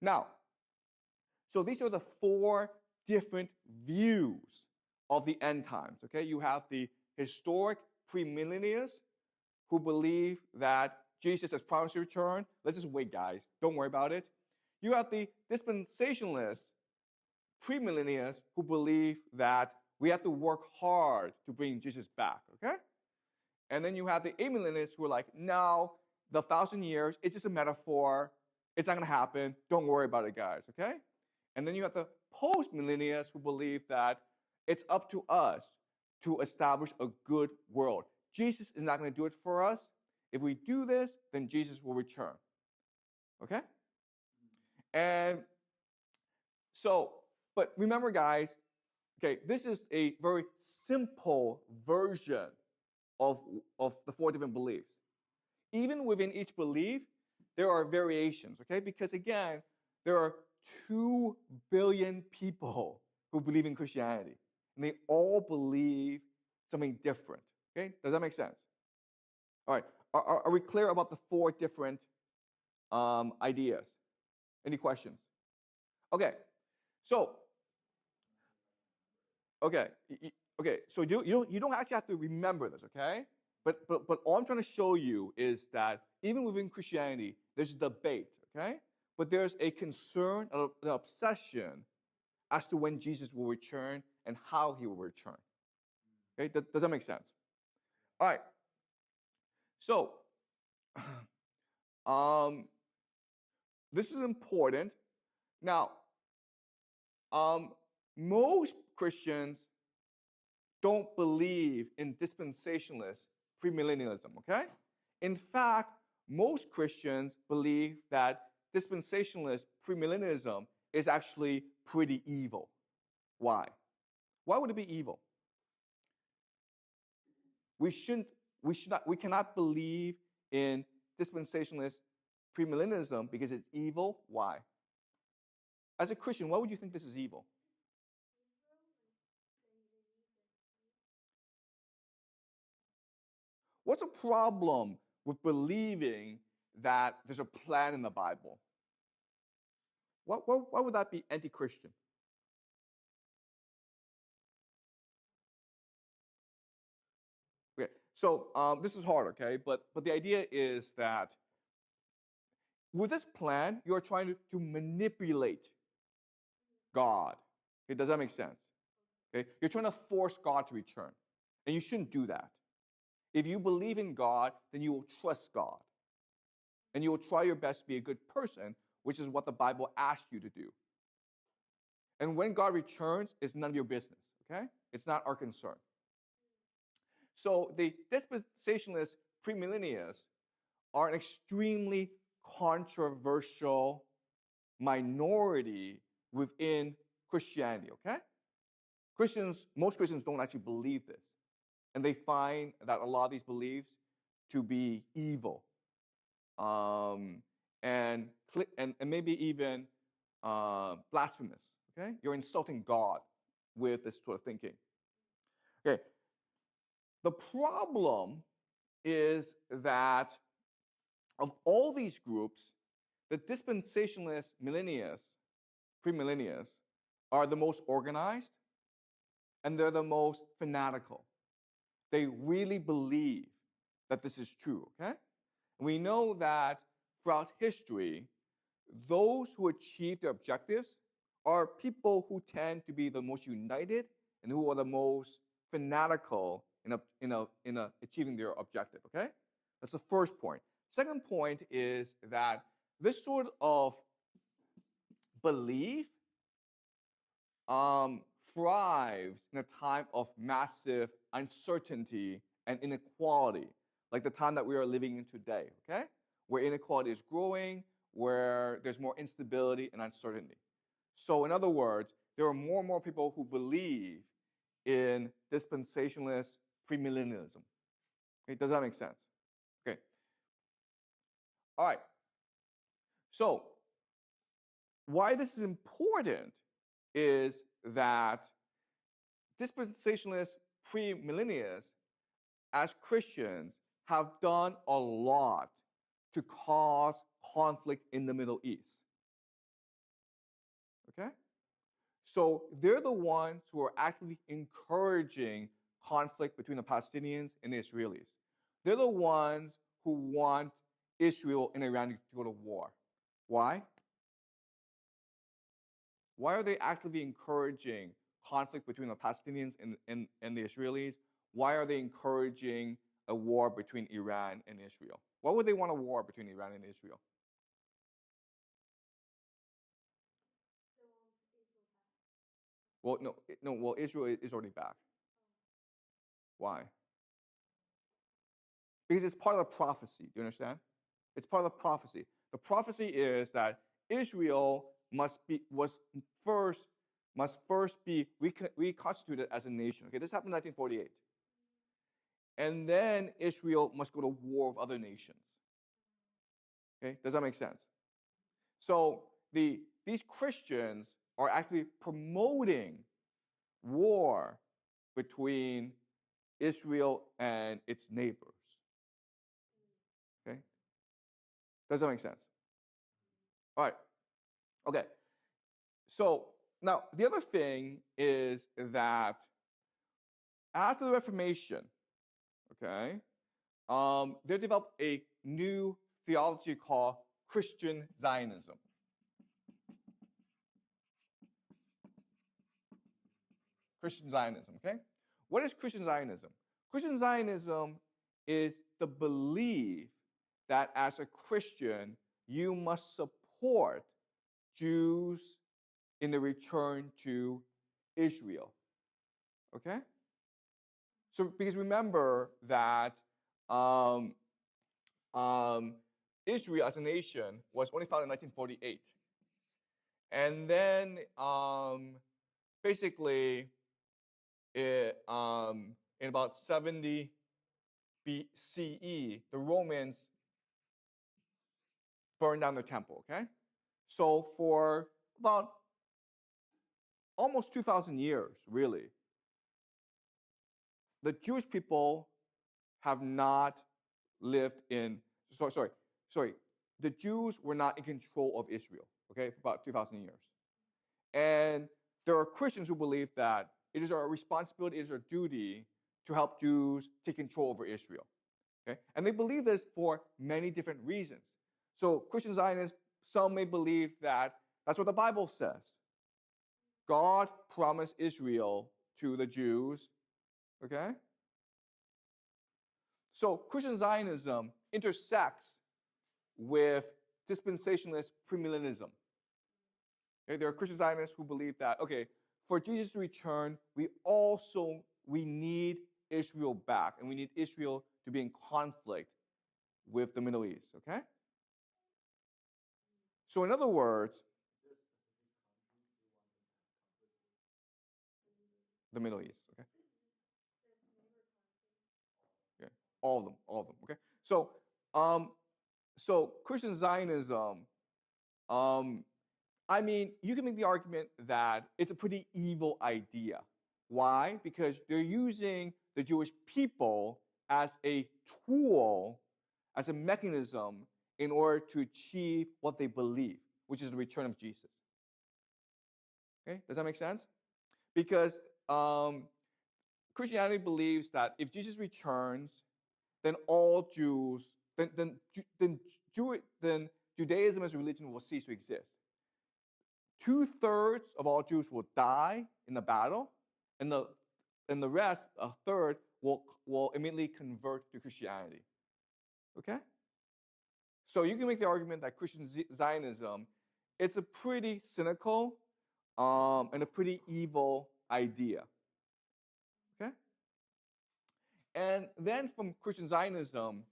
Now, so these are the four different views of the end times, okay? You have the historic premillennialists who believe that Jesus has promised to return. Let's just wait, guys. Don't worry about it. You have the dispensationalists, premillennialists, who believe that we have to work hard to bring Jesus back, okay? And then you have the amillennialists who are like, no, the 1,000 years, it's just a metaphor. It's not going to happen. Don't worry about it, guys, okay? And then you have the post-millennialists who believe that it's up to us to establish a good world. Jesus is not going to do it for us. If we do this, then Jesus will return. Okay? And so, but remember, guys, okay, this is a very simple version of the four different beliefs. Even within each belief, there are variations, okay? Because again, there are 2 billion people who believe in Christianity, and they all believe something different, okay? Does that make sense? All right, are we clear about the four different ideas? Any questions? Okay, so, okay, so you don't actually have to remember this, okay? But all I'm trying to show you is that even within Christianity, there's a debate, okay? But there's a concern, an obsession as to when Jesus will return and how he will return. Okay, does that make sense? All right. So, this is important. Now, most Christians don't believe in dispensationalist premillennialism, okay? In fact, most Christians believe that dispensationalist premillennialism is actually pretty evil. Why? Why would it be evil? We cannot believe in dispensationalist premillennialism because it's evil. Why? As a Christian, why would you think this is evil? What's a problem with believing that there's a plan in the Bible? Why would that be anti-Christian? Okay, so this is hard, okay? But the idea is that with this plan, you're trying to manipulate God. Okay, does that make sense? Okay, you're trying to force God to return, and you shouldn't do that. If you believe in God, then you will trust God, and you will try your best to be a good person, which is what the Bible asks you to do. And when God returns, it's none of your business, okay? It's not our concern. So the dispensationalist premillennialists are an extremely controversial minority within Christianity, okay? Most Christians don't actually believe this. And they find that a lot of these beliefs to be evil. And maybe even blasphemous, okay? You're insulting God with this sort of thinking. Okay, the problem is that of all these groups, the dispensationalist premillennialists, are the most organized, and they're the most fanatical. They really believe that this is true, okay? And we know that throughout history, those who achieve their objectives are people who tend to be the most united and who are the most fanatical in achieving their objective, okay? That's the first point. Second point is that this sort of belief thrives in a time of massive uncertainty and inequality, like the time that we are living in today, okay? Where inequality is growing, where there's more instability and uncertainty. So in other words, there are more and more people who believe in dispensationalist premillennialism. Okay, does that make sense? Okay. All right. So why this is important is that dispensationalist premillennialists, as Christians, have done a lot to cause conflict in the Middle East. Okay? So they're the ones who are actively encouraging conflict between the Palestinians and the Israelis. They're the ones who want Israel and Iran to go to war. Why? Why are they actively encouraging conflict between the Palestinians and the Israelis? Why are they encouraging a war between Iran and Israel? Why would they want a war between Iran and Israel? Well, no. Well, Israel is already back. Why? Because it's part of the prophecy. Do you understand? It's part of the prophecy. The prophecy is that Israel must first be reconstituted as a nation. Okay, this happened in 1948. And then Israel must go to war with other nations. Okay, does that make sense? So these Christians are actually promoting war between Israel and its neighbors. Okay, does that make sense? All right. Okay. So now the other thing is that after the Reformation, okay, they developed a new theology called Christian Zionism. Christian Zionism, okay? What is Christian Zionism? Christian Zionism is the belief that as a Christian, you must support Jews in the return to Israel, okay? So, because remember that Israel as a nation was only founded in 1948. And then basically, in about 70 BCE, the Romans burned down the temple, okay? So for about almost 2,000 years, really, the Jewish people have not lived in, sorry, the Jews were not in control of Israel, okay, for about 2,000 years. And there are Christians who believe that it is our responsibility, it is our duty to help Jews take control over Israel. Okay? And they believe this for many different reasons. So Christian Zionists, some may believe that that's what the Bible says. God promised Israel to the Jews. Okay? So Christian Zionism intersects with dispensationalist premillennialism. Okay? There are Christian Zionists who believe that, okay, for Jesus to return, we need Israel back, and we need Israel to be in conflict with the Middle East, okay? So in other words, the Middle East, okay? Okay, all of them, okay? So Christian Zionism, I mean, you can make the argument that it's a pretty evil idea. Why? Because they're using the Jewish people as a tool, as a mechanism in order to achieve what they believe, which is the return of Jesus. Okay, does that make sense? Because Christianity believes that if Jesus returns, then all Jews, then Judaism as a religion will cease to exist. 2/3 of all Jews will die in the battle, and the rest, a third, will immediately convert to Christianity. Okay? So you can make the argument that Christian Zionism, it's a pretty cynical and a pretty evil idea. Okay? And then from Christian Zionism,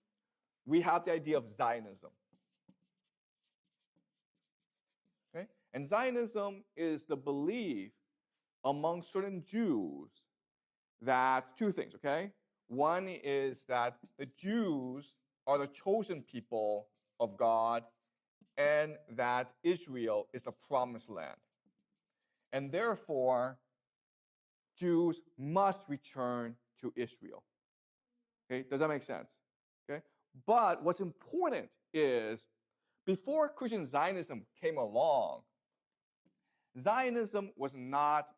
we have the idea of Zionism. Okay? And Zionism is the belief among certain Jews that two things, okay? One is that the Jews are the chosen people of God and that Israel is the promised land. And therefore, Jews must return to Israel. Okay, does that make sense? Okay, but what's important is before Christian Zionism came along, Zionism was not,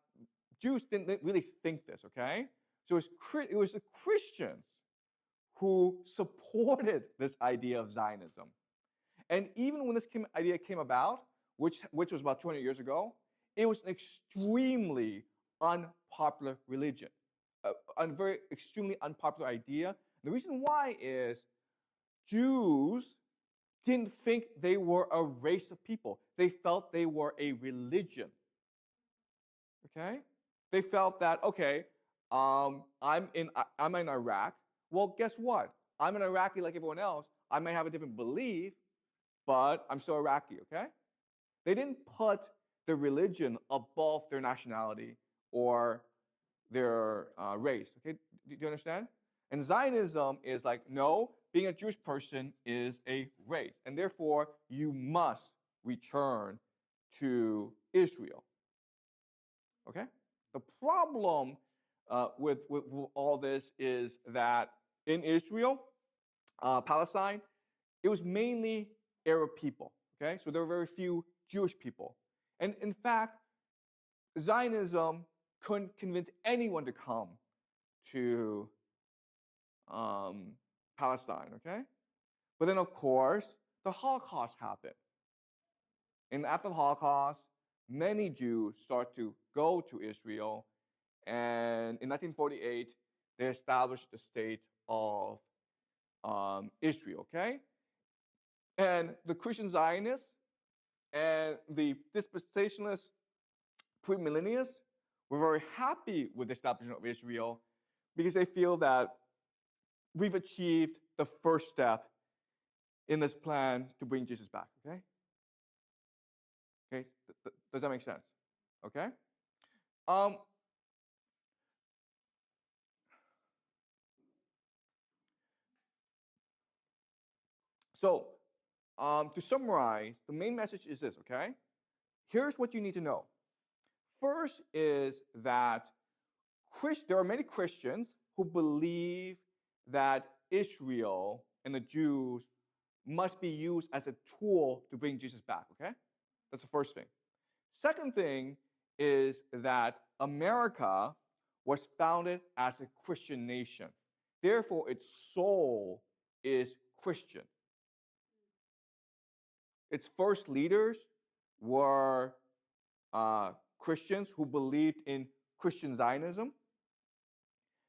Jews didn't really think this, okay? So it was the Christians who supported this idea of Zionism. And even when this idea came about, which was about 200 years ago, it was an extremely unpopular religion, a very extremely unpopular idea. The reason why is Jews didn't think they were a race of people. They felt they were a religion. Okay? They felt that, okay, I'm in Iraq. Well, guess what? I'm an Iraqi like everyone else. I may have a different belief, but I'm still Iraqi, okay? They didn't put the religion above their nationality or their race, okay? Do you understand? And Zionism is like, no, being a Jewish person is a race, and therefore you must return to Israel, okay? The problem with all this is that in Israel, Palestine, it was mainly Arab people, okay? So there were very few Jewish people. And in fact, Zionism couldn't convince anyone to come to Palestine, okay? But then, of course, the Holocaust happened. And after the Holocaust, many Jews start to go to Israel. And in 1948, they established the state of Israel, okay? And the Christian Zionists and the dispensationalists, premillennialists, were very happy with the establishment of Israel because they feel that we've achieved the first step in this plan to bring Jesus back, okay? Okay, does that make sense? Okay? So, to summarize, the main message is this, okay? Here's what you need to know. First is that there are many Christians who believe that Israel and the Jews must be used as a tool to bring Jesus back, okay? That's the first thing. Second thing is that America was founded as a Christian nation. Therefore, its soul is Christian. Its first leaders were Christians who believed in Christian Zionism.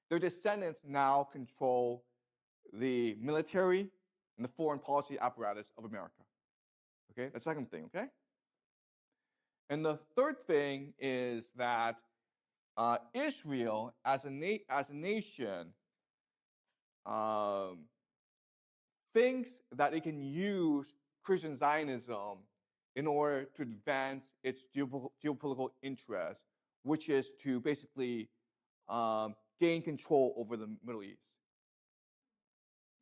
Their descendants now control the military and the foreign policy apparatus of America. Okay, that's the second thing, okay? And the third thing is that Israel, as a nation, thinks that it can use Christian Zionism in order to advance its geopolitical interest, which is to basically gain control over the Middle East.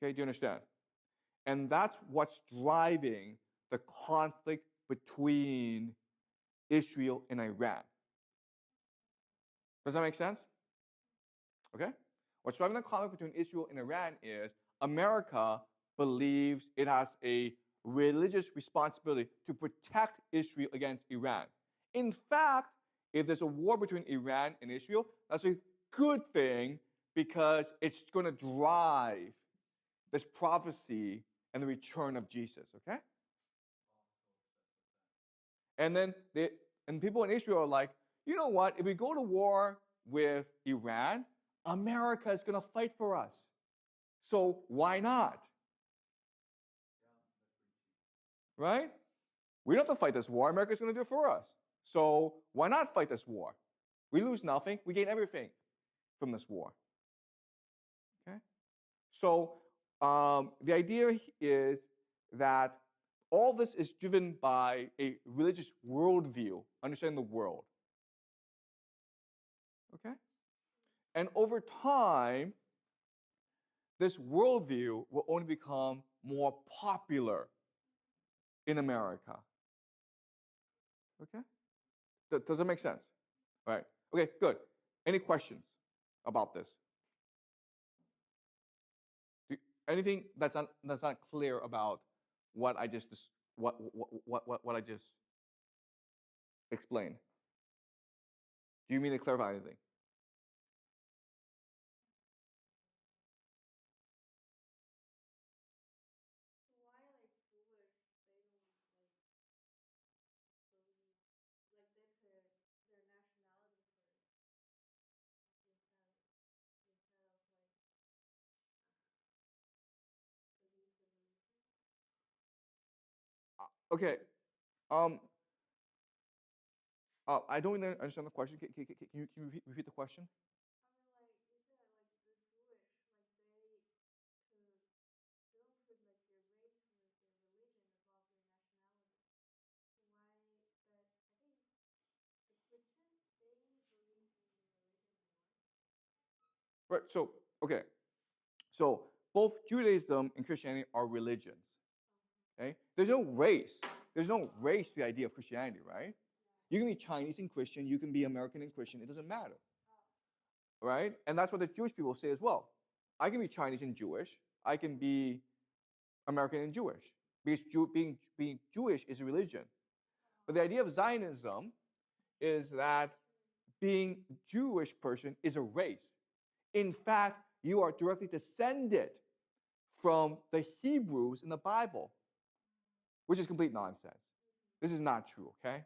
Okay, do you understand? And that's what's driving the conflict between Israel and Iran. Does that make sense? Okay? What's driving the conflict between Israel and Iran is America believes it has a religious responsibility to protect Israel against Iran. In fact, if there's a war between Iran and Israel, that's a good thing because it's going to drive this prophecy and the return of Jesus, okay? And then people in Israel are like, you know what? If we go to war with Iran, America is going to fight for us. So why not? Right? We don't have to fight this war. America's going to do it for us. So why not fight this war? We lose nothing. We gain everything from this war. Okay? So the idea is that all this is driven by a religious worldview, understanding the world. Okay? And over time, this worldview will only become more popular in America. Okay? Does that make sense? All right. Okay, good. Any questions about this? Anything that's not clear about what I just explained? Do you mean to clarify anything? Okay. I don't really understand the question. Can you repeat the question? Right. So okay. So both Judaism and Christianity are religions. Okay. There's no race. There's no race to the idea of Christianity, right? You can be Chinese and Christian. You can be American and Christian. It doesn't matter, right? And that's what the Jewish people say as well. I can be Chinese and Jewish. I can be American and Jewish because being Jewish is a religion. But the idea of Zionism is that being Jewish person is a race. In fact, you are directly descended from the Hebrews in the Bible, which is complete nonsense. This is not true, okay?